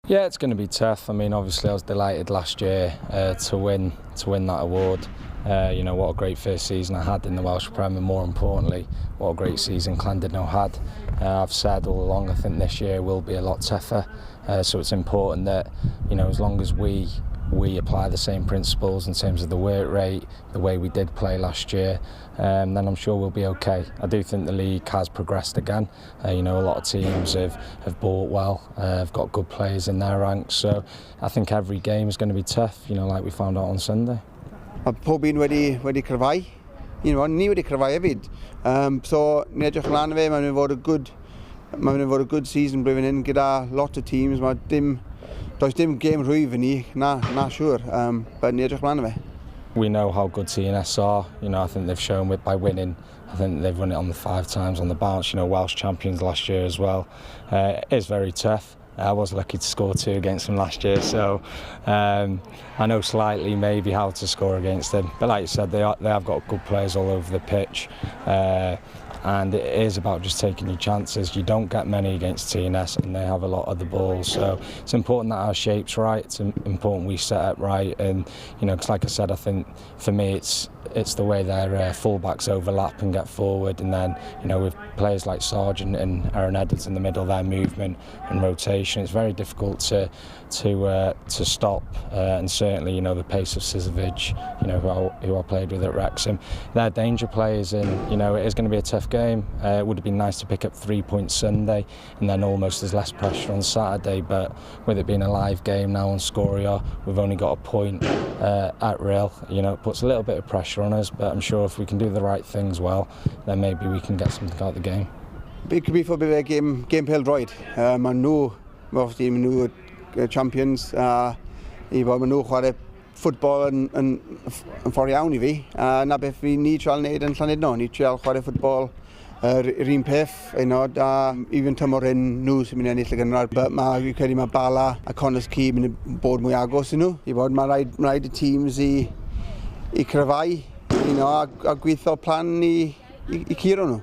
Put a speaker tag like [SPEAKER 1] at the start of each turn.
[SPEAKER 1] Yeah, it's going to be tough. I mean, obviously I was delighted last year to win that award. You know, what a great first season I had in the Welsh Prem, and more importantly, what a great season Llandudno had. I've said all along, I think this year will be a lot tougher. So it's important that, you know, as long as we apply the same principles in terms of the work rate, the way we did play last year, then I'm sure we'll be okay. I do think the league has progressed again. You know, a lot of teams have bought well, have got good players in their ranks, so I think every game is going to be tough, you know, like we found out on Sunday.
[SPEAKER 2] Mae pob un wedi cryfhau, ni wedi cryfhau hefyd. So ni edrych ymlaen fe, mae'n mynd i fod a good season blwyddyn hyn gyda lot of teams. Does dim game rwyf i ni, na siwr, but ni edrych ymlaen fe.
[SPEAKER 1] We know how good TNS are. You know, I think they've shown it by winning. I think they've won it on the 5 times on the bounce. You know, Welsh champions last year as well. It is very tough. I was lucky to score 2 against them last year, so I know slightly maybe how to score against them. But like you said, they have got good players all over the pitch. And it is about just taking your chances. You don't get many against TNS, and they have a lot of the ball, so it's important that our shape's right. It's important we set up right, and you know, because like I said, I think for me it's the way their fullbacks overlap and get forward, and then you know, with players like Sargent and Aaron Edwards in the middle, their movement and rotation, it's very difficult to stop. And certainly, you know, the pace of Sizovic, you know, who I played with at Wrexham, they're danger players, and you know, it is going to be a tough game. It would have been nice to pick up 3 points Sunday, and then almost there's less pressure on Saturday. But with it being a live game now on Sgorio, we've only got a point at Real. You know, it puts a little bit of pressure on us, but I'm sure if we can do the right things well, then maybe we can get something out of the game.
[SPEAKER 2] It could be for a game pêl-droed. Maen nhw champions. I bod maen nhw chwarae ffwtbol yn ffordd iawn I fi. Na beth fi ni trial wneud yn Llandudno. Ni trial chwarae ffwtbol yr un peth, a even tymor hyn nhw sy'n mynd i ennill y gynradd. But fi credu mae Bala a Connors Key mynd i bod mwy agos I nhw. I bod mae rhaid y teams I cryfhau, a gweithio plan I curo nhw.